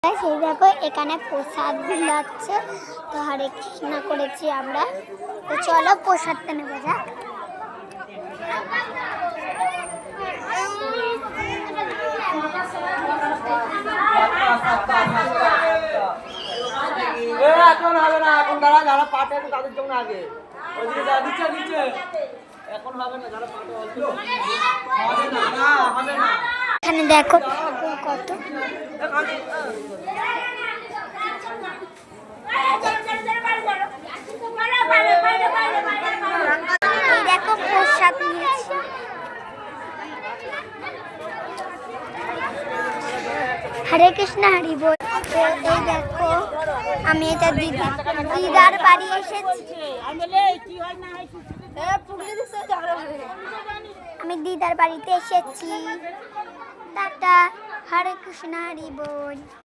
সেই দেখো এখানে প্রসাদ বিলাচ্ছে, তো হরে কৃষ্ণ করেছি আমরা। তো চলো প্রসাদটা নেবো যাক। এখন হবে না, এখন যারা যারা পাটে আছে তাদের জন্য আগে ওইদিকে যা নিচে নিচে এখন হবে না, যারা পাটে আছে হবে না, না হবে না। এখানে দেখো কত এই দেখো প্রসাদ নিয়েছি। হরে কৃষ্ণ হরি বল। এই দেখো আমি এটা দিদার বাড়ি এসেছি। আমি দিদার বাড়িতে এসেছি। টাটা, হরে কৃষ্ণ হরি বল।